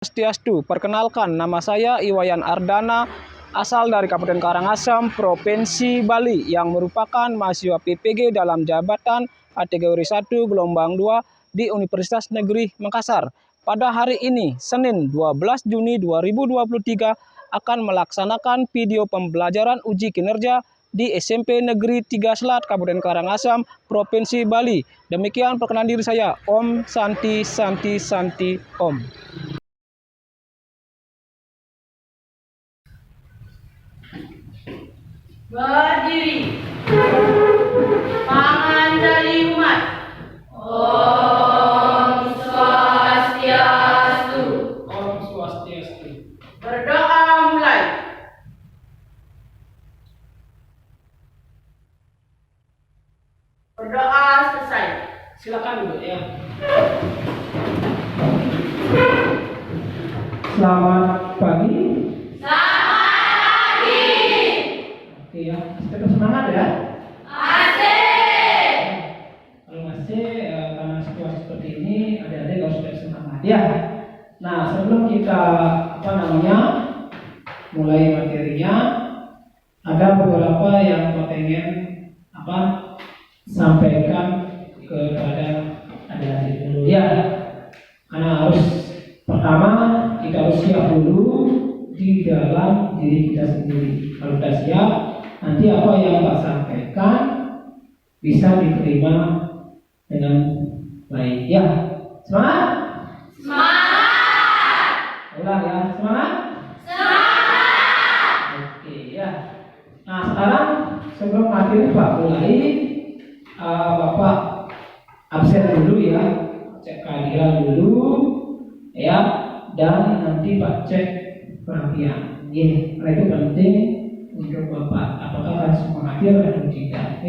Swastiastu. Perkenalkan, nama saya Iwayan Ardana, asal dari Kabupaten Karangasem, Provinsi Bali, yang merupakan mahasiswa PPG dalam jabatan kategori 1 gelombang 2 di Universitas Negeri Makassar. Pada hari ini, Senin 12 Juni 2023, akan melaksanakan video pembelajaran uji kinerja di SMP Negeri 3 Selat, Kabupaten Karangasem, Provinsi Bali. Demikian perkenalan diri saya, Om Santi Santi Santi Om. Berdiri, pangan dari umat. Om Swastiastu. Om Swastiastu. Berdoa mulai. Berdoa selesai. Silakan dulu ya. Selamat pagi. Oke ya, tetap semangat ya. Asik. Kalau masih karena situasi seperti ini, adik-adik harus tetap semangat ya. Nah, sebelum kita mulai materinya, ada beberapa yang saya pengen sampaikan kepada adik-adik dulu ya. Karena harus pertama kita harus siap dulu di dalam diri kita sendiri. Kalau sudah siap, nanti apa yang Pak sampaikan bisa diterima dengan baik ya. Semangat? Semangat. Ulang ya, semangat? Semangat. Oke ya. Nah sekarang sebelum materi Pak mulai, Bapak absen dulu ya, cek kehadiran dulu ya, dan nanti Pak cek perhatian. Karena itu penting untuk Bapak, apakah harus mengakhir atau tidak,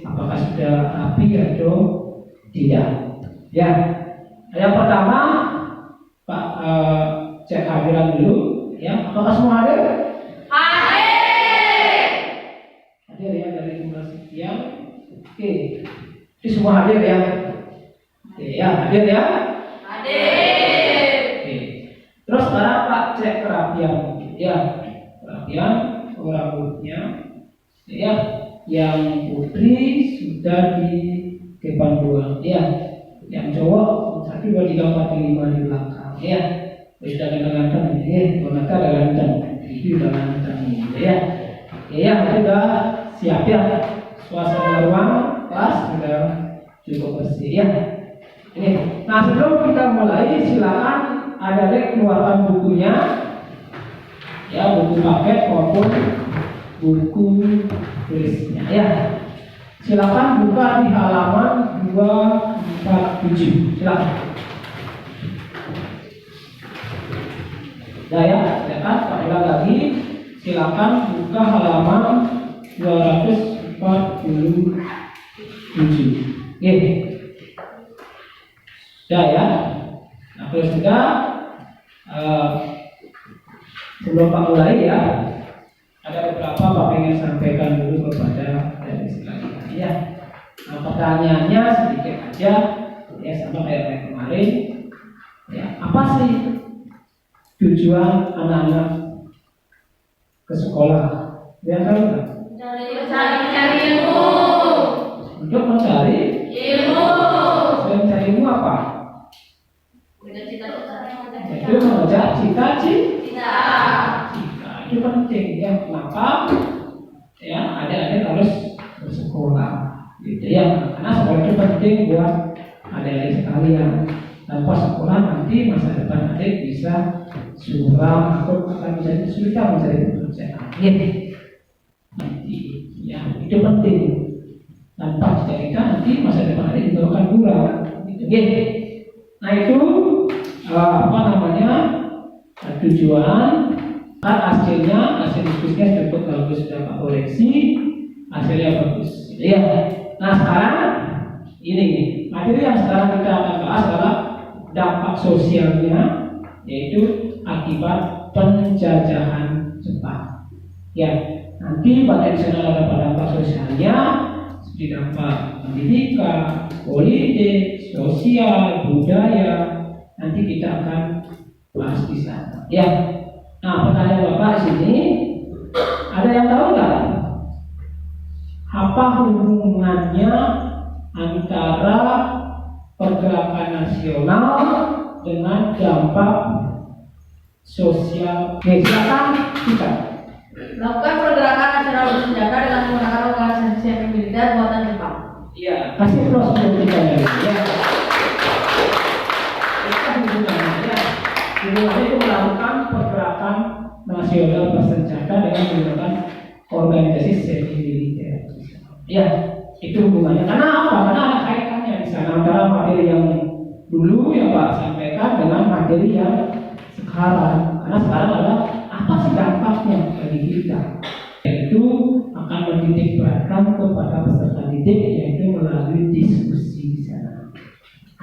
apakah sudah rapi atau tidak ya. Yang pertama Pak cek hadiran dulu ya, apakah semua hadir? Hadir ya, dari jumlah sekian. Oke, ini semua hadir ya. Oke ya, hadir ya. Oke. Terus sekarang Pak cek kerapian ya, kerapian rambutnya ya, yang putri sudah di depan dua ya, yang cowok 1, 2, 3, 4, 5 di belakang ya. Sudah ganteng ini, boneka ada ganteng, itu udah ganteng ya. Ya, sudah siap ya, suasana ruang kelas sudah cukup bersih ya. Ini. Nah sebelum kita mulai, silakan adik-adik keluarkan bukunya ya, buku paket maupun buku tulisnya ya. Silakan buka di halaman 247. Silakan. Nah ya, silakan Pak ulang lagi. Silakan buka halaman 247. Sudah ya. Nah kalau sudah, sebelum Pak mulai ya, ada beberapa Pak ingin sampaikan dulu kepada adik sekalian ya. Nah, pertanyaannya sedikit aja ya, sama kayak kemarin ya. Apa sih tujuan anak-anak ke sekolah? Dia tahu nggak? Mencari ilmu. Untuk mencari Ilmu. selain mencari ilmu apa? Itu mengejar cita-cita. Itu penting ya. Kenapa? Ya, adik-adik harus bersekolah gitu ya. Karena sekolah itu penting buat adik-adik sekalian. Tanpa sekolah nanti masa depan adik bisa suram atau akan menjadi kesulitan mencari pekerjaan. Nanti ya, itu penting. Tanpa cita-cita nanti masa depan adik juga akan buram gitu. Nah itu tujuan. Kan hasil diskusinya cukup bagus, sudah Pak koreksi, hasilnya bagus ya. Nah sekarang ini materi yang sekarang kita akan bahas adalah dampak sosialnya, yaitu akibat penjajahan Jepang ya. Nanti pada di sana ada dampak sosialnya seperti dampak pendidikan, politik, sosial, budaya. Nanti kita akan pas di sana. Ya. Nah, pertanyaan Bapak di sini, ada yang tahu nggak? Apa hubungannya antara pergerakan nasional dengan dampak sosial? Silakan kita. Melakukan pergerakan nasional bersenjata dengan menggunakan organisasi militer buatan Jepang. Iya, kasih prosedur kita ya. Kita hubungannya, hubungannya itu melakukan pergerakan nasional bersenjata dengan menggunakan organisasi semi militer. Ya, itu hubungannya. Karena apa? Karena ada kaitannya di sana antara materi yang dulu yang Pak sampaikan dengan materi yang sekarang. Karena sekarang adalah apa sih dampaknya bagi kita? Yaitu akan menitik beratkan kepada peserta didik, yaitu melalui diskusi di sana.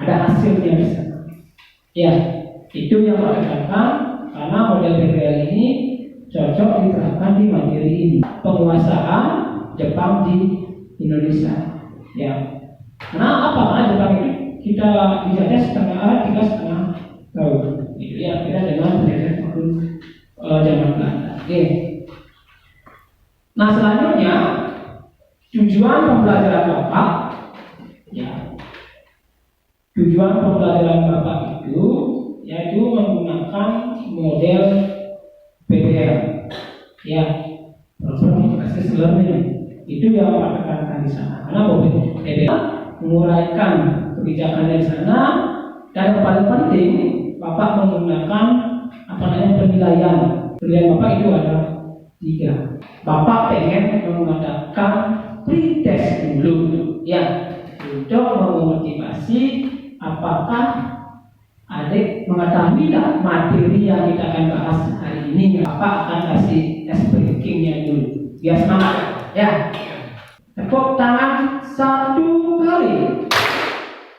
Ada hasilnya di sana. Ya, itu yang Pak katakan. Karena model PPL ini cocok diterapkan di materi ini, penguasaan Jepang di Indonesia. Ya, karena apa? Karena Jepang itu kita dijajah tiga setengah tahun. Itu ya, kita dengan penjajah waktu zaman Belanda. Oke. Nah, selanjutnya tujuan pembelajaran Bapak, ya, tujuan pembelajaran Bapak itu yaitu menggunakan model PBL, ya, Problem Based Learning. Itu yang Pak tekankan di sana. Karena model PBL menguraikan kebijakannya di sana, dan yang paling penting Bapak menggunakan penilaian. Penilaian Bapak itu ada 3. Bapak pengen mengadakan pretest dulu, ya, untuk memotivasi apakah adik mengetahui tak materi yang kita akan bahas hari ini. Bapak akan kasih ice breakingnya dulu, biar semangat, ya. Tepuk tangan 1 kali.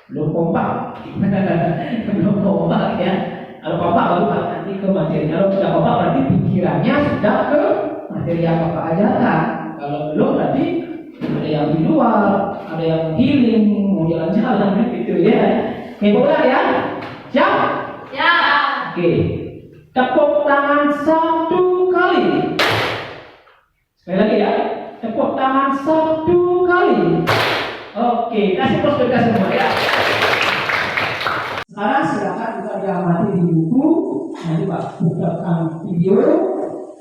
Belum kompak, belum kompak ya. Kalau kompak baru nanti ke materi. Kalau sudah kompak berarti pikirannya sudah ke materi yang Bapak ajarkan. Kalau belum berarti ada yang di luar, ada yang healing, mau jalan-jalan gitu ya. Oke, boleh ya? Siap? Ya. Oke. Tepuk tangan 1 kali. Sekali lagi ya. Tepuk tangan 1 kali. Oke, kasih prospek semua ya. Sekarang silakan kita diamati di buku. Nanti Pak bukakan video.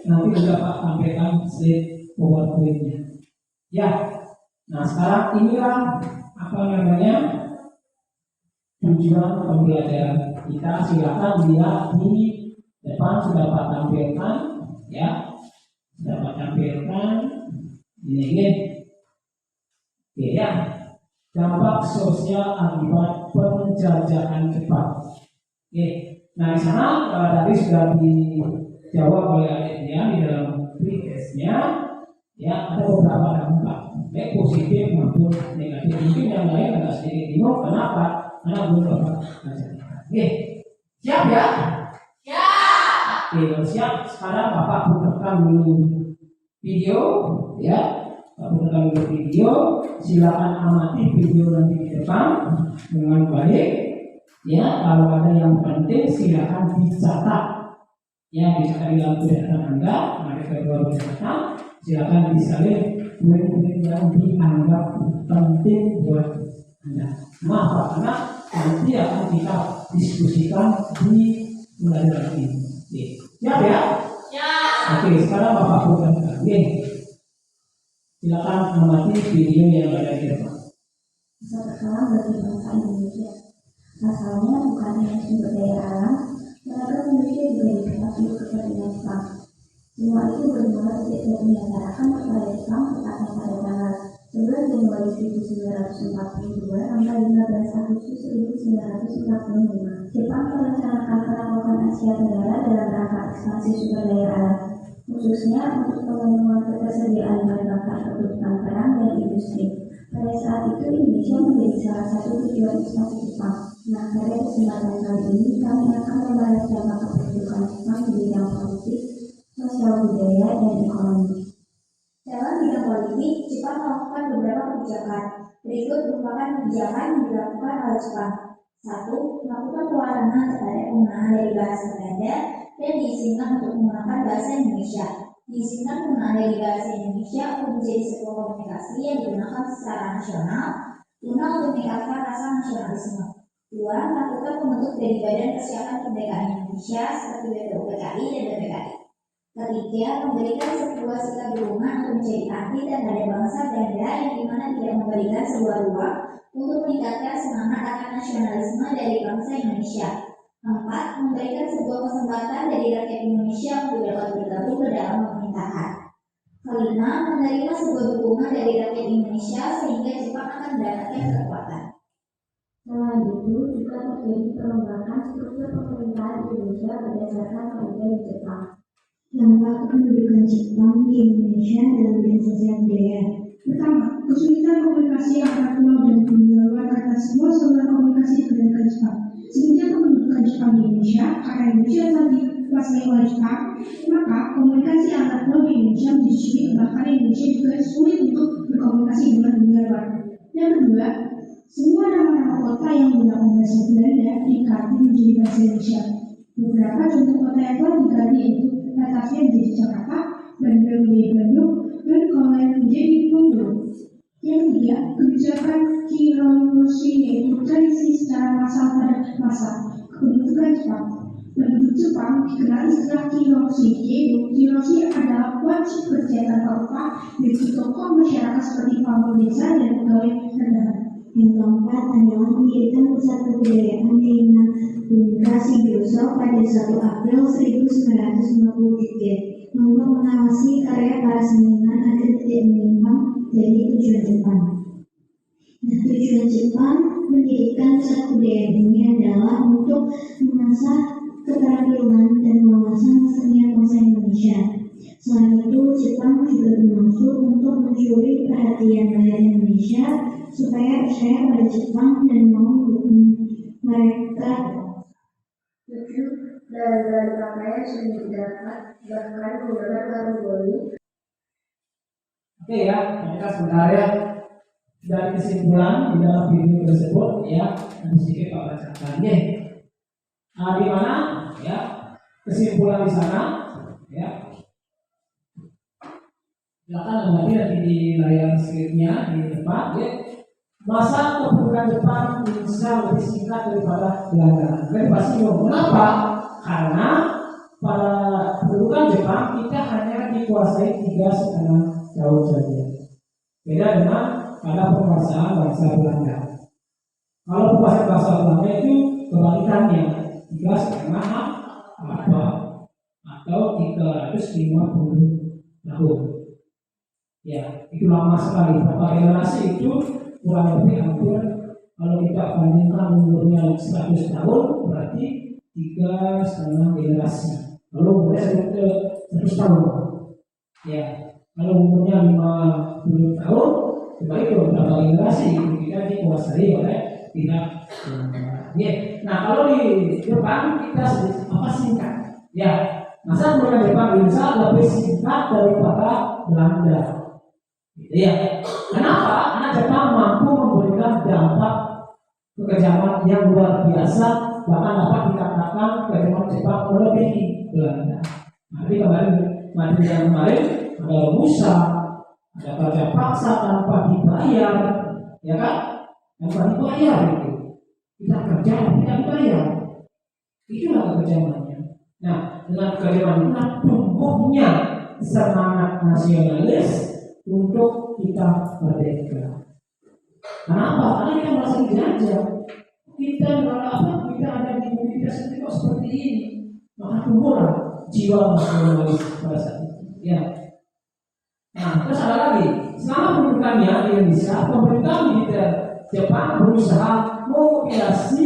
Nanti juga Pak sampaikan slide PowerPoint-nya. Ya. Nah, sekarang inilah apa namanya tujuan pembelajaran kita. Silakan lihat di depan sudah Pak tampilkan, ya. Sudah Pak tampilkan. Ini. Oke ya. Dampak sosial akibat penjajahan Jepang. Oke, nah di sana tadi sudah dijawab oleh adiknya di dalam pretestnya. Ya, ada beberapa dampak, baik positif maupun negatif. Mungkin yang lain agak sedikit bingung, kenapa? Karena belum Bapak ajarkan. Oke, siap ya? Ya. Oke, siap. Sekarang Bapak putarkan dulu video, ya. Putarkan dulu video. Silakan amati video nanti di depan dengan baik. Ya, kalau ada yang penting silakan dicatat. Ya, dicatat di dalam tulisan Anda. Ada kedua tulisan. Silakan disalin poin-poin yang dianggap penting buat Anda. Maaf Pak, karena nanti akan kita diskusikan di pembelajaran ini. Oke, siap ya? Ya. Oke, sekarang Bapak putarkan. Oke. Silakan amati video yang ada di depan. Salam bagi bangsa Indonesia. Asalnya bukan hanya sumber daya alam, tetapi Indonesia juga dikenal untuk kepentingan Jepang. Semua itu bermula sejak dia menyatakan kepada Jepang tepatnya pada tanggal 11 Januari 1942 sampai 15 Agustus 1945. Jepang merencanakan penaklukan Asia Tenggara dalam rangka ekspansi sumber daya alam, khususnya untuk pemenuhan ketersediaan bahan bakar kebutuhan perang dan industri. Pada saat itu Indonesia menjadi salah satu tujuan ekspansi Jepang. Nah, pada kesempatan kali ini kami akan membahas dampak kebijakan Jepang di bidang politik, sosial budaya, dan ekonomi. Dalam bidang politik, Jepang melakukan beberapa kebijakan. Berikut merupakan kebijakan yang dilakukan oleh Jepang. Satu, melakukan pelarangan terhadap penggunaan dari bahasa Belanda dan diizinkan untuk menggunakan bahasa Indonesia. Diizinkan penggunaan dari bahasa Indonesia untuk menjadi sebuah komunikasi yang digunakan secara nasional guna untuk meningkatkan rasa nasionalisme. Dua, melakukan pembentuk dari Badan Persiapan Kemerdekaan Indonesia seperti BPUPKI dan BPKI. Ketiga, memberikan sebuah sikap dukungan untuk menjadi anti terhadap bangsa Belanda yang dimana tidak memberikan sebuah ruang untuk meningkatkan semangat akan nasionalisme dari bangsa Indonesia. Empat, memberikan sebuah kesempatan dari rakyat Indonesia untuk dapat bergabung ke dalam pemerintahan. Kelima, menerima sebuah dukungan dari rakyat Indonesia sehingga Jepang akan mendapatkan kekuatan. Selain itu, juga terjadi perombakan struktur pemerintahan Indonesia berdasarkan kaidah Jepang. Dampak kependudukan Jepang di Indonesia dalam bidang sosial budaya. Pertama, kesulitan komunikasi antar pulau dan dunia luar karena semua saluran komunikasi digunakan Jepang. Semenjak kependudukan Jepang di Indonesia, karena Indonesia saat dikuasai oleh Jepang, maka komunikasi antar pulau di Indonesia menjadi sulit, bahkan Indonesia juga sulit untuk berkomunikasi dengan dunia luar. Yang kedua, semua nama-nama kota yang menggunakan bahasa Belanda diganti menjadi bahasa Indonesia. Beberapa contoh kota yang telah diganti yaitu Batavia menjadi Jakarta, Bandung menjadi Bandung, dan Kolen menjadi Bengkulu. Yang ketiga, kebijakan Kiroyoshi yaitu tradisi secara massal pada masa kependudukan Jepang. Penduduk Jepang dikenal istilah Kiroshi, yaitu Kiroshi adalah wajib kerja tanpa upah bagi tokoh masyarakat seperti pamong desa dan pegawai rendahan. Yang keempat adalah mendirikan pusat kebudayaan di Inagara Sigiroso pada 1 April 1953 untuk mengawasi karya para seniman agar tidak menyimpang dari tujuan Jepang. Nah, tujuan Jepang mendirikan pusat kebudayaan ini adalah untuk mengasah keterampilan dan wawasan kesenian bangsa Indonesia. Selain itu, Jepang juga bermaksud untuk mencuri perhatian rakyat Indonesia supaya percaya pada Jepang dan mau mendukung mereka. 7. Dari pakaian sudah dapat bahkan menggunakan karungoli. Oke ya, kita sebenarnya dari kesimpulan di dalam video tersebut ya, sedikit Pak bacakan ya. Nah, di mana ya kesimpulan di sana ya. Silakan nanti di layar screen-nya di depan ya. Masa kependudukan Jepang bisa lebih singkat daripada Belanda. Jadi pasti kenapa? Karena pada kependudukan Jepang kita hanya dikuasai 3,5 tahun saja. Beda dengan pada penguasaan bangsa Belanda. Kalau penguasaan bangsa Belanda itu kebalikannya 3,5 apa atau 350 tahun. Ya, itu lama sekali. Berapa generasi itu kurang lebih hampir kalau kita bandingkan umurnya 100 tahun berarti 3,5 generasi. Kalau umurnya 100 tahun, ya. Kalau umurnya 50 tahun, berarti berapa generasi kita dikuasai oleh pihak ya. Nah, kalau di Jepang kita singkat, ya. Masa kependudukan Jepang bisa lebih singkat daripada Belanda. Ya, kenapa? Karena Jepang mampu memberikan dampak kekejaman yang luar biasa, bahkan dapat dikatakan kekejaman Jepang melebihi Belanda. Jadi kemarin ada rusak, ada kerja paksa tanpa dibayar, ya kan? Tanpa dibayar itu, kita kerja tidak dibayar, itulah kekejamannya. Nah, dengan kekejaman itu tumbuhnya semangat nasionalis untuk kita merdeka. Kenapa? Karena kita merasa dijajah. Kita ada di Indonesia seperti ini. Maka tumbuhlah jiwa nasionalis pada saat itu. Ya. Nah, terus ada lagi. Selama pendudukannya di Indonesia, pemerintah militer Jepang berusaha mengopiasi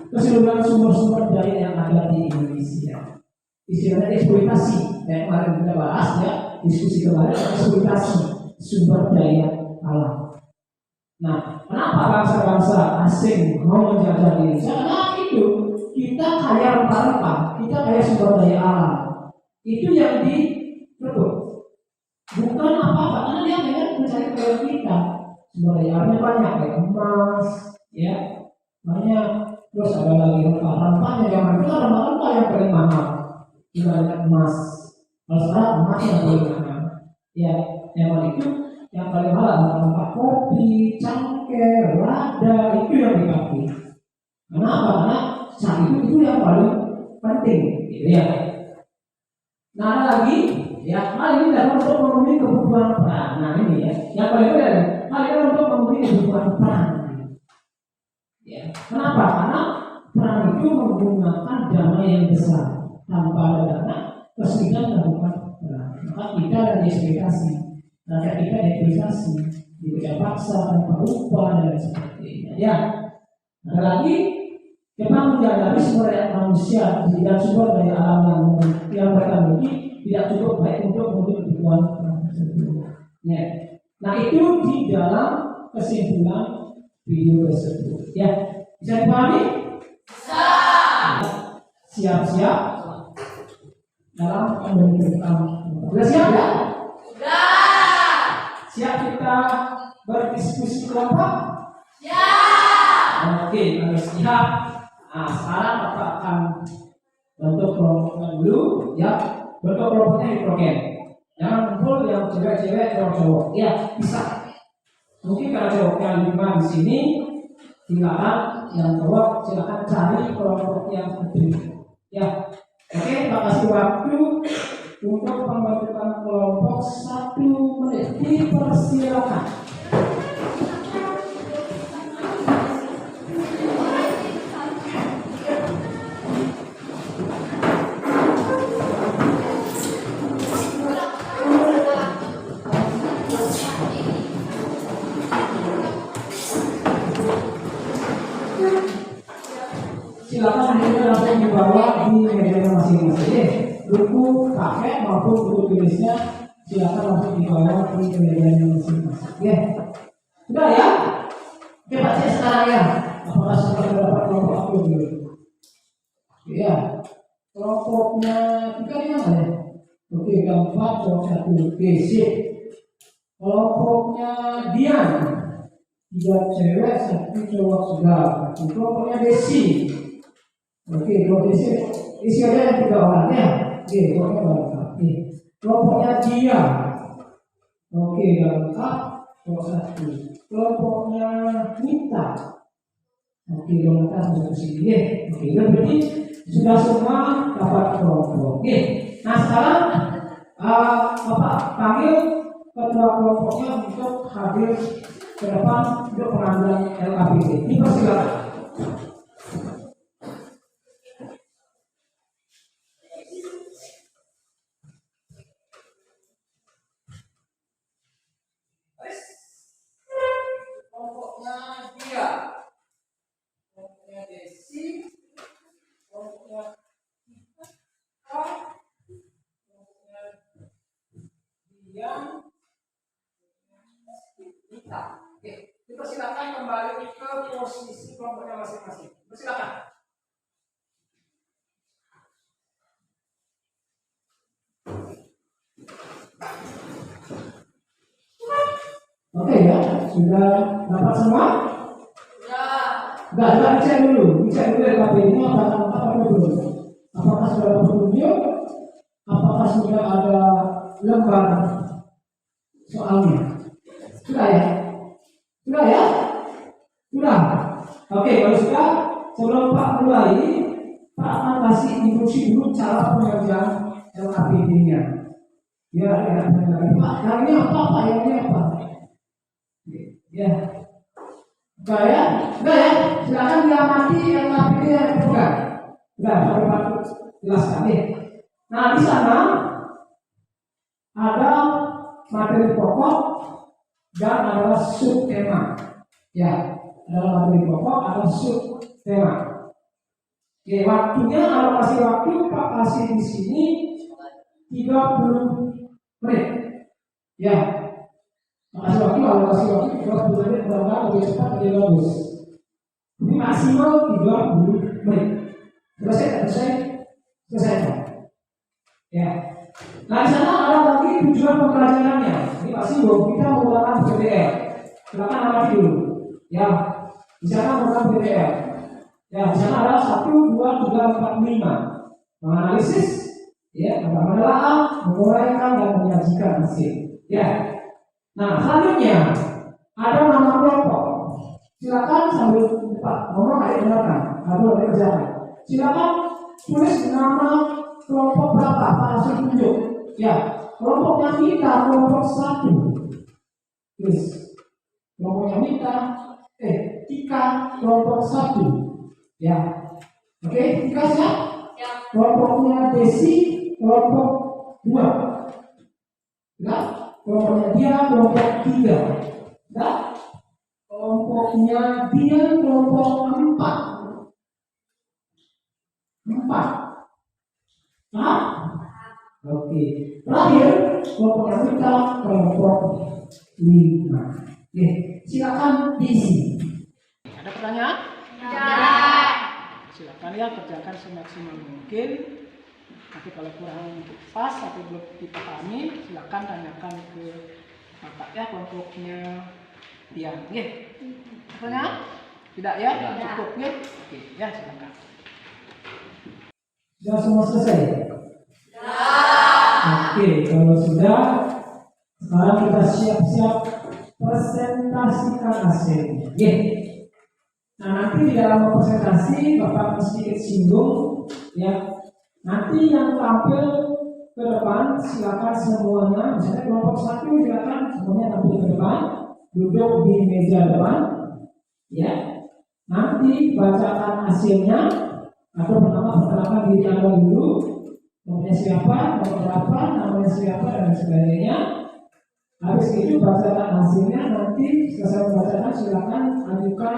keseluruhan sumber-sumber daya yang ada di Indonesia. Istilahnya eksploitasi. Yang kemarin kita bahas ya, diskusi kemarin eksploitasi sumber daya alam. Nah, kenapa bangsa-bangsa asing mau menjajah Indonesia? Karena itu kita kaya rempah-rempah, kita kaya sumber daya alam. Itu yang direbut. Bukan apa-apa, karena dia pengen mencari kekayaan kita. Sumber daya alamnya banyak, kayak emas, ya, banyak Terus ada lagi rempah-rempahnya, zaman itu kan rempah-rempah yang paling mahal dibandingkan emas. Kalau sekarang emas yang paling mahal. Ya, zaman itu yang paling mahal adalah rempah kopi, cangkir, lada, itu yang dipakai. Kenapa? Karena saat itu yang paling penting, gitu ya. Nah, ada lagi, ya, hal ini dapat untuk memenuhi kebutuhan perang. Nah, ini ya, yang paling penting, hal ini untuk memenuhi kebutuhan perang. Ya, kenapa? Karena perang itu menggunakan dana yang besar. Tanpa ada dana, kesulitan melakukan perang. Maka kita ada dieksploitasi, rakyat kita dieksploitasi, dikerja paksa, tanpa upah dan sebagainya. Ya, ada lagi, kita menjadi sumber daya manusia dan sumber daya alam yang mereka miliki tidak cukup baik untuk memenuhi kebutuhan perang tersebut. Ya. Nah, itu di dalam kesimpulan video tersebut. Ya, bisa dipahami? Bisa. Siap-siap dalam pembentukan. Sudah siap ya? Sudah. Siap kita berdiskusi kelompok? Siap. Oke, harus siap. Nah, sekarang Bapak akan bentuk kelompoknya dulu. Ya, bentuk kelompoknya di program. Jangan kumpul yang cewek-cewek, cowok-cowok. Ya, bisa. Mungkin kalau cowoknya 5 di sini, silakan yang cowok silakan cari kelompok yang berbeda. Ya, oke, kasih waktu untuk pembentukan kelompok 1 menit. Dipersilakan. Silakan Anda langsung dibawa di meja masing-masing. Buku paket maupun buku tulisnya silakan langsung dibawa di meja masing-masing. Ya, sudah ya. Coba cek sekarang ya. Apakah sudah dapat kelompok aku dulu? Ya, kelompoknya juga di mana ya? Oke, keempat kelompok 1. Oke, sip. Kelompoknya Dian, 3 cewek, 1 cowok sudah. Kelompoknya Desi. Oke, kalau isi aja yang 3 orang ya. Oke, kelompoknya lengkap. Oke, kelompoknya dia. Oke, lengkap. Kelompok 1. Kelompoknya Nita. Oke, lengkap untuk sini. Oke, berarti sudah semua dapat kelompok. Oke, nah sekarang Bapak panggil ketua kelompoknya untuk hadir ke depan untuk pengambilan LKPD. Dipersilakan. Kelompoknya dia, kelompoknya Desi, kelompoknya kita, kelompoknya dia, kita. Oke, dipersilakan kembali ke posisi kelompoknya masing-masing. Silakan. Oke ya, sudah dapat semua? Sudah. Kita cek dulu LKP-nya apakah belum? Apakah sudah berkunjung? Apakah sudah ada lembar soalnya? Sudah ya? Sudah ya? Sudah. Oke, kalau sudah, sebelum Pak mulai, Pak akan kasih instruksi dulu cara pengerjaan LKPD-nya. Biar enak lagi. Pak, yang ini apa? Pak, yang ini apa? Ya. Enggak ya? Enggak ya? Silakan diamati LKPD yang dibuka. Enggak, saya Pak jelaskan nih. Nah, di sana ada materi pokok dan ada subtema. Ya, ada materi pokok, ada subtema. Oke, waktunya alokasi waktu Pak kasih di sini 30 menit. Ya. Alokasi waktu 30 menit mudah-mudahan lebih cepat lebih bagus. Ini maksimal 30 menit. Selesai. Ya. Nah, di sana ada lagi tujuan pembelajarannya. Ini Pak Simbo, kita menggunakan PDR. Silakan amati dulu. Ya, di sana menggunakan PDR. Ya, di sana ada 1, 2, 3, 4, 5. Menganalisis, ya, menelaah, menguraikan dan menyajikan hasil. Ya. Nah, selanjutnya ada nama kelompok. Silakan sambil Pak ngomong adik dengarkan, atau ada kerjaan. Silakan tulis nama kelompok berapa, Pak langsung tunjuk. Ya, kelompoknya kita kelompok 1. Tulis. Kelompoknya Tika kelompok 1. Ya. Oke, Tika siap? Ya. Kelompoknya Desi kelompok 2. Ya. Kelompoknya dia kelompok 3. Ya. Kelompoknya dia kelompok 4. Nah, oke. Terakhir kelompoknya kita kelompok 5. Oke, silakan diisi. Ada pertanyaan? Silakan ya, kerjakan semaksimal mungkin. Tapi kalau kurang pas atau belum dipahami, silakan tanyakan ke Bapak ya, kelompoknya Tiang. Oke. Pertanyaan? Tidak ya? Cukup ya? Oke, ya silakan. Sudah semua selesai? Oke, kalau sudah, sekarang kita siap-siap presentasikan hasilnya. Oke. Nah, nanti di dalam presentasi Bapak sedikit singgung ya. Nanti yang tampil ke depan silakan semuanya, misalnya kelompok 1 silakan semuanya tampil ke depan, duduk di meja depan, ya. Nanti bacakan hasilnya atau perkenalkan diri Anda dulu, namanya siapa, nomor berapa, namanya siapa dan sebagainya. Habis itu bacakan hasilnya, nanti selesai membacakan silakan ajukan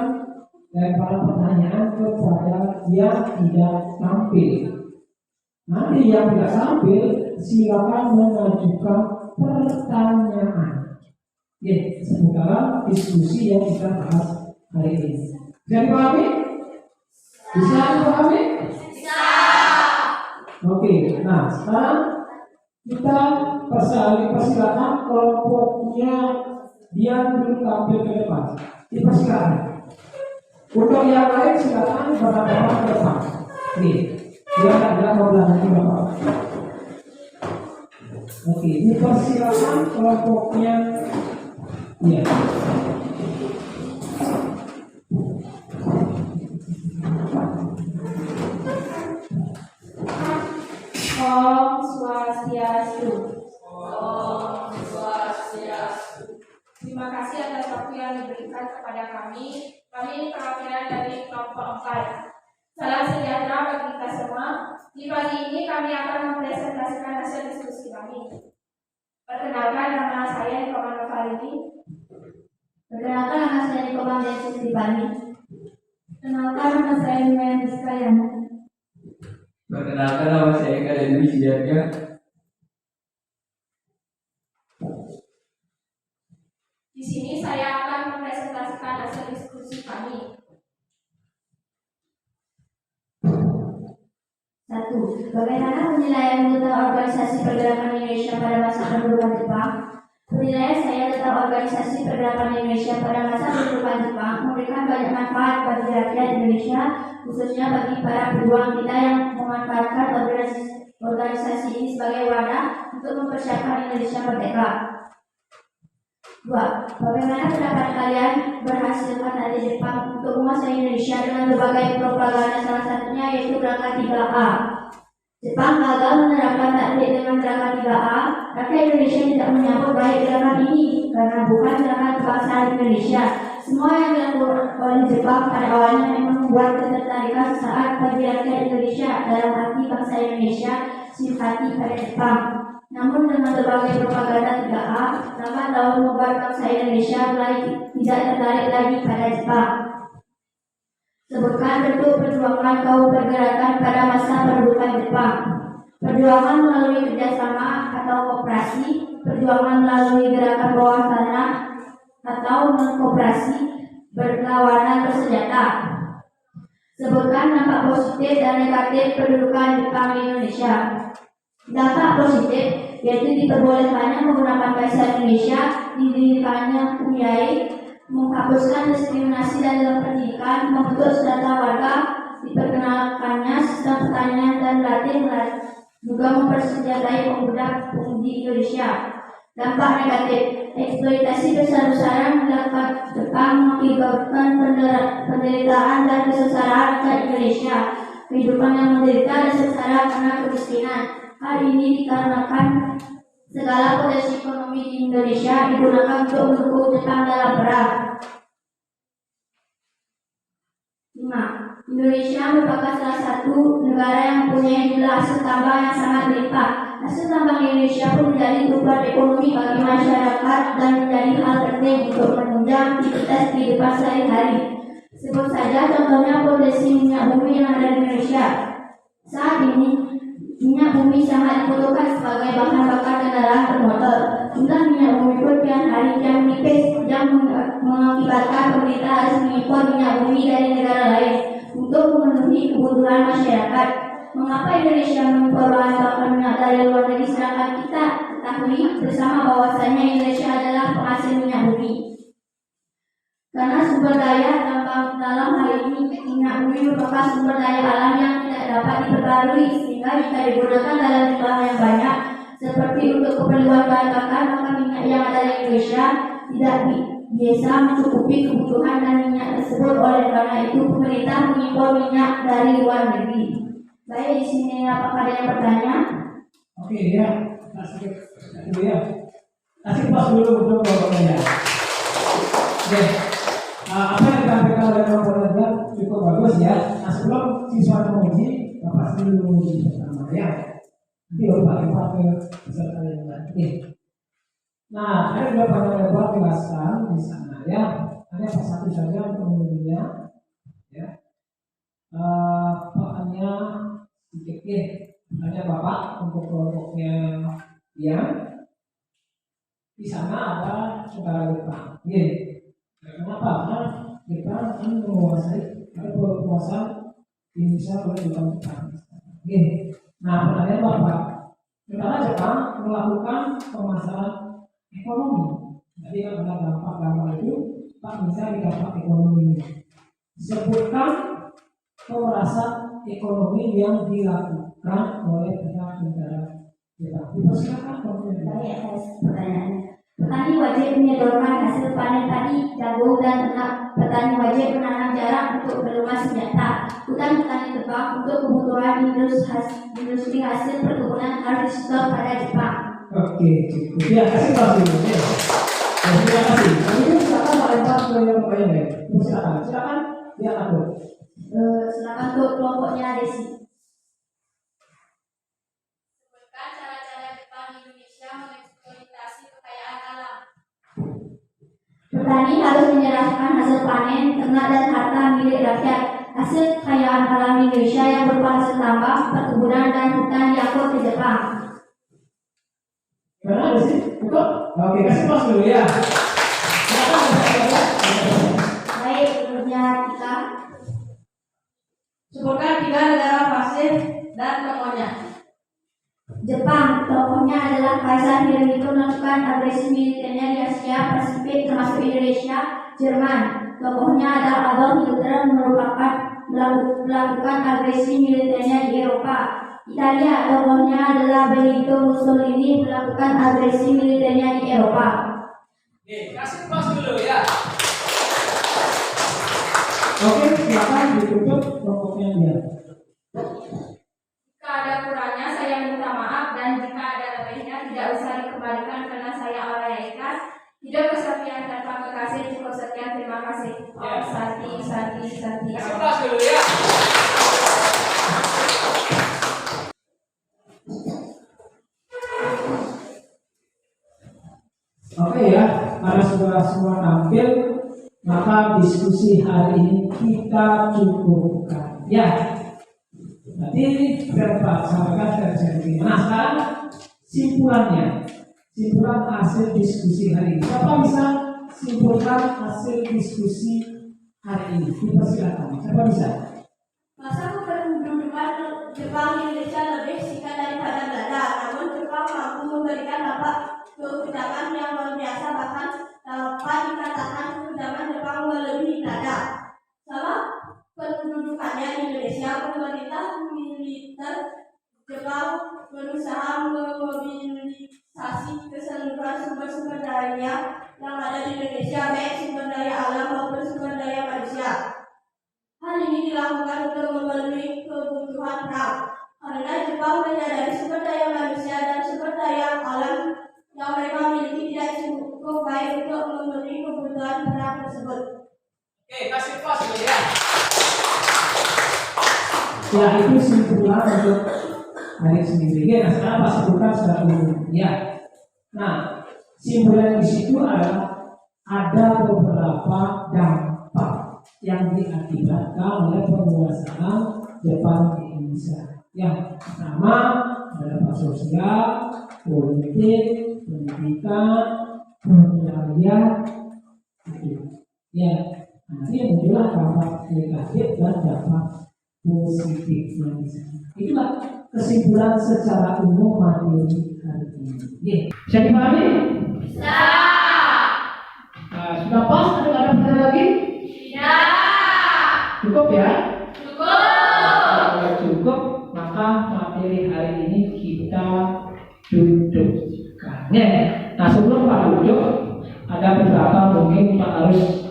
dan para pertanyaan kepada yang tidak tampil. Nanti yang tidak tampil silakan mengajukan pertanyaan. Ya, seputar diskusi yang kita bahas hari ini. Bisa dipahami? Bisa dipahami? Bisa. Oke, nah sekarang kita persilakan kelompoknya dia dulu tampil ke depan. Dipersilakan. Untuk yang lain silakan berhadapan ke depan. Oke, dia mau belakang ke depan. Oke, dipersilakan kelompoknya. Iya. Om Swastiastu. Om Swastiastu. Terima kasih atas waktu yang diberikan kepada kami. Kami perwakilan dari kelompok 4. Salam sejahtera bagi kita semua. Di pagi ini kami akan mempresentasikan hasil diskusi kami. Perkenalkan, nama saya Niko Manfarini. Perkenalkan, nama saya Niko Manfarini. Kenalkan, nama saya Nima Rizkayana. Perkenalkan, nama saya Eka Dewi Sidarga. Di sini saya akan mempresentasikan hasil diskusi kami. 1. Bagaimana penilaian tentang organisasi pergerakan Indonesia pada masa pendudukan Jepang? Penilaian saya tentang organisasi pergerakan Indonesia pada masa pendudukan Jepang memberikan banyak manfaat bagi rakyat Indonesia, khususnya bagi para pejuang kita yang memanfaatkan organisasi ini sebagai wadah untuk mempersiapkan Indonesia merdeka. 2. Bagaimana pendapat kalian berhasilkan dari Jepang untuk menguasai Indonesia dengan berbagai propaganda, salah satunya yaitu Gerakan 3A. Jepang gagal menerapkan taktik dengan Gerakan 3A. Rakyat Indonesia tidak menyambut baik gerakan ini karena bukan gerakan kebangsaan Indonesia. Semua yang dilakukan oleh Jepang pada awalnya memang membuat ketertarikan sesaat bagi rakyat Indonesia dalam hati bangsa Indonesia simpati pada Jepang. Namun dengan berbagai propaganda 3A, lambat laun membuat bangsa Indonesia mulai tidak tertarik lagi pada Jepang. Sebutkan bentuk perjuangan kaum pergerakan pada masa pendudukan Jepang. Perjuangan melalui kerjasama atau koperasi, perjuangan melalui gerakan bawah tanah atau non-koperasi, berlawanan bersenjata. Sebutkan dampak positif dan negatif pendudukan Jepang di Indonesia. Dampak positif yaitu diperbolehkannya menggunakan bahasa Indonesia, didirikannya UNIAI, menghapuskan diskriminasi dalam pendidikan, membentuk strata warga, diperkenalkannya sistem pertanian dan Latin juga mempersenjatai pemuda-pemudi Indonesia. Dampak negatif, eksploitasi besar-besaran dilakukan Jepang mengakibatkan penderitaan dan kesengsaraan rakyat Indonesia. Kehidupan yang menderita dan sengsara karena kemiskinan. Hal ini dikarenakan segala potensi ekonomi di Indonesia digunakan untuk mendukung Jepang dalam perang. 5. Indonesia merupakan salah satu negara yang mempunyai jumlah hasil tambang yang sangat melimpah. Hasil tambang Indonesia pun menjadi tumpuan ekonomi bagi masyarakat dan menjadi hal penting untuk menunjang aktivitas kehidupan sehari-hari. Sebut saja contohnya potensi minyak bumi yang ada di Indonesia. Saat ini, minyak bumi sangat dibutuhkan sebagai bahan bakar kendaraan bermotor. Jumlah minyak bumi pun kian hari kian menipis yang mengakibatkan pemerintah harus mengimpor minyak bumi dari negara lain untuk memenuhi kebutuhan masyarakat. Mengapa Indonesia mengimpor bahan bakar minyak dari luar negeri sedangkan kita ketahui bersama bahwasanya Indonesia adalah penghasil minyak bumi? Karena sumber daya dalam hal ini minyak bumi merupakan sumber daya alam yang tidak dapat diperbarui, sehingga jika digunakan dalam jumlah yang banyak seperti untuk keperluan bahan bakar, maka minyak yang ada di Indonesia tidak bisa mencukupi kebutuhan dan minyak tersebut. Oleh karena itu pemerintah mengimpor minyak dari luar negeri. Baik, di sini apakah ada yang bertanya? Oke ya, kasih dulu ya. Kasih pas dulu untuk pokoknya. Oke. Apa yang ditampilkan oleh Bapak cukup bagus ya. Nah, sebelum siswa menguji, Bapak sendiri menguji pertama ya. Nanti baru Pak lempar ke peserta yang lain. Nah, ada dua panel lebar jelaskan di sana ya. Hanya satu saja untuk mengujinya ya. Hanya sedikit hanya Bapak untuk kelompoknya ya. Di sana ada saudara Jepang. Kenapa? Karena kita akan menguasai ada kekuasaan Indonesia oleh Jepang. Nah, pertanyaan Bapak, negara Jepang melakukan pemasaran ekonomi. Jadi kan ada dampak itu, Pak bisa dampak ekonomi. Sebutkan pemerasan ekonomi yang dilakukan oleh pihak negara Jepang. Dipersilakan pemerintah. Baik, atas pertanyaannya. Petani wajib menyodorkan hasil panen padi, jagung, dan ternak. Petani wajib menanam jarak untuk berumah senjata. Hutan petani tebang untuk kebutuhan industri hasil perkebunan harus disetor pada Jepang. Oke, cukup. Ya, kasih tahu dulu ya. Terima kasih. Kemudian silakan melempar ke yang lainnya. Silakan. Ya, aku. Silakan untuk kelompoknya Desi. Sebutkan cara-cara Jepang di Indonesia mengeksploitasi kekayaan alam. Petani harus menyerahkan hasil panen, ternak, dan harta milik rakyat. Hasil kekayaan alam Indonesia yang berupa hasil tambang, perkebunan, dan hutan diangkut ke Jepang. Mana ada sih? Cukup? Oke, kasih pas dulu ya. Baik, berikutnya kita. Sebutkan 3 negara fasih dan tokohnya. Jepang, tokohnya adalah Kaisar Hirohito melakukan agresi militernya di Asia Pasifik termasuk Indonesia. Jerman, tokohnya adalah Adolf Hitler melakukan agresi militernya di Eropa. Italia, tokohnya adalah Benito Mussolini melakukan agresi militernya di Eropa. Oke, kasih pas dulu ya. Oke, silakan ditutup kelompoknya dia. Jika ada kurangnya saya minta maaf dan jika ada lebihnya tidak usah dikembalikan karena saya orang yang ikhlas. Hidup kesatuan tanpa kekasih. Cukup sekian, terima kasih. Om Santi. Kasih pas dulu ya. Oke ya, karena sudah semua tampil, maka diskusi hari ini kita cukupkan. Ya, nanti saya sampaikan dari. Nah, sekarang simpulan hasil diskusi hari ini. Siapa bisa simpulkan hasil diskusi hari ini? Dipersilakan. Siapa bisa? Masa kependudukan Jepang Indonesia lebih singkat daripada Belanda, namun Jepang mampu memberikan dampak kebijakan yang luar biasa, bahkan dapat dikatakan kebijakan Jepang melebihi Belanda. Sama pendudukannya di Indonesia, memobilisasi keseluruhan sumber-sumber daya yang ada di Indonesia, baik sumber daya alam maupun sumber daya manusia. Hal ini dilakukan untuk memenuhi kebutuhan perang, karena Jepang menyadari sumber daya manusia dan sumber daya alam yang mereka miliki tidak cukup baik untuk memenuhi kebutuhan perang tersebut. Oke, kasih pas ya. Ya, itu simpulan untuk hari sendiri. Ya, sekarang pas bukan secara umum. Ya. Nah, simpulan di situ adalah ada beberapa dampak yang diakibatkan oleh penguasaan Jepang di Indonesia. Yang pertama adalah sosial, politik, pendidikan, budaya, itu. Ya, nanti yang muncullah dampak negatif dan dampak positifnya di sana. Itulah kesimpulan secara umum materi hari ini. Bisa dipahami? Bisa. Nah, sudah pas? Ada pertanyaan lagi? Tidak. Cukup ya? Cukup. Kalau cukup, maka materi hari ini kita dudukkan. Nah, sebelum Pak duduk, ada beberapa mungkin Pak harus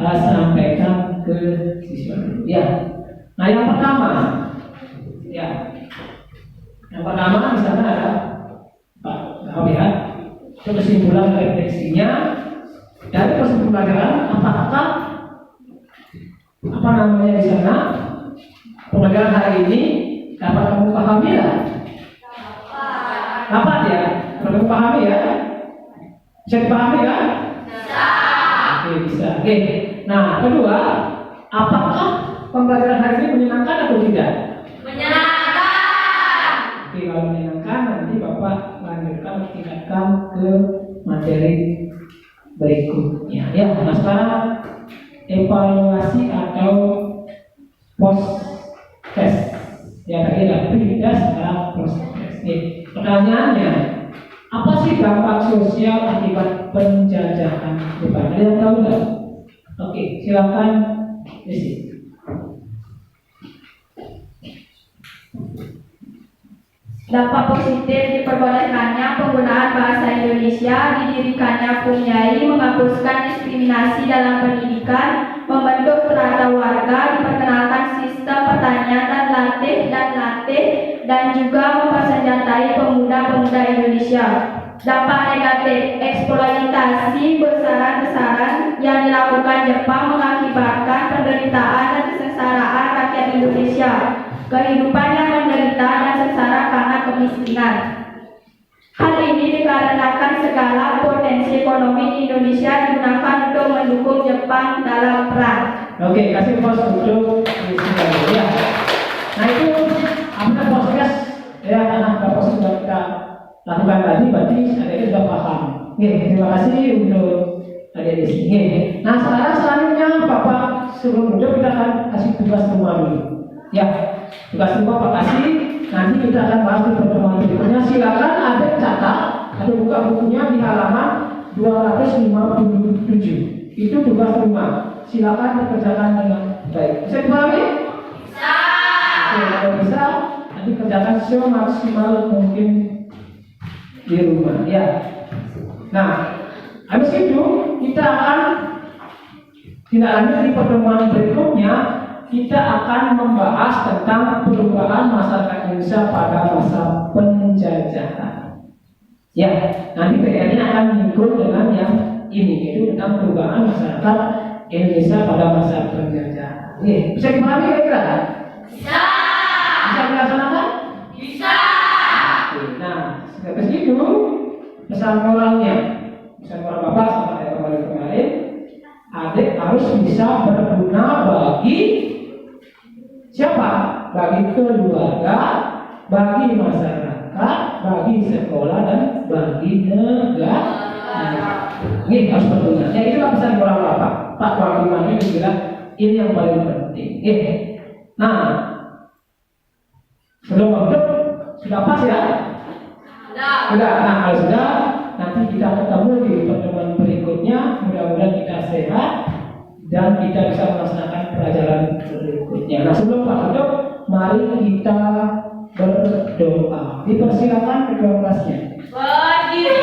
sampaikan ke siswa. Ya. Nah, yang pertama, ya, yang pertama di sana ada Pak tahu ya, itu kesimpulan refleksinya dari proses pembelajaran. Apakah di sana pembelajaran hari ini dapat kamu pahami ya? Dapat ya, kamu pahami ya? Bisa dipahami kan? Bisa. Oke, bisa. Oke. Nah, kedua, apakah pembelajaran hari ini menyenangkan atau tidak? Menyenangkan. Oke, kalau menyenangkan nanti Bapak lanjutkan tingkatkan ke materi berikutnya. Ya, nah sekarang evaluasi atau post test. Ya, tadi ada pre test, sekarang post test. Pertanyaannya, apa sih dampak sosial akibat penjajahan Jepang? Ada yang tahu nggak? Oke, silakan isi. Dampak positif diperbolehkannya penggunaan bahasa Indonesia, didirikannya Punyai, menghapuskan diskriminasi dalam pendidikan, membentuk strata warga, diperkenalkan sistem pertanian dan latih, dan juga mempersenjatai pemuda-pemuda Indonesia. Dampak negatif, eksploitasi besar-besaran yang dilakukan Jepang mengakibatkan penderitaan dan kesengsaraan rakyat Indonesia. Kehidupan yang menderita dan sengsara karena kemiskinan. Hal ini dikarenakan segala potensi ekonomi di Indonesia digunakan untuk mendukung Jepang dalam perang. Oke, kasih pos untuk ya. Nah itu apa proses ya, karena proses sudah kita lakukan tadi, berarti adik-adik sudah paham. Oke, terima kasih untuk adik-adik di sini. Nah sekarang selanjutnya Bapak sebelum duduk kita akan kasih tugas rumah dulu. Ya, tugas rumah Pak kasih. Nanti kita akan bahas di pertemuan berikutnya. Silakan adik catat, ada buka bukunya di halaman 257. Itu tugas rumah. Silakan dikerjakan dengan baik. Bisa dipahami? Bisa. Oke, kalau bisa nanti kerjakan semaksimal mungkin di rumah. Ya. Nah, habis itu kita akan tidak lanjut di pertemuan berikutnya. Kita akan membahas tentang perubahan masyarakat Indonesia pada masa penjajahan. Ya, nanti PR-nya akan mengikut dengan yang ini, yaitu tentang perubahan masyarakat Indonesia pada masa penjajahan. Bisa dipahami kira-kira? Bisa. Bisa dilaksanakan? Bisa. Nah, setelah itu pesan moralnya, pesan moral Bapak sama saya kemarin, adik harus bisa berguna bagi siapa? Bagi keluarga, bagi masyarakat, bagi sekolah, dan bagi negara. Ini harus berguna. Ya itulah pesan moral Bapak. Pak Panglima ini bilang ini yang paling penting. Nah, sebelum masuk sudah pas ya? Sudah. Nah kalau sudah, nanti kita ketemu di pertemuan berikutnya. Mudah-mudahan kita sehat dan kita bisa melaksanakan pelajaran berikutnya. Nah sebelum Pak duduk, mari kita berdoa. Dipersilakan kedua kelasnya. Berdiri.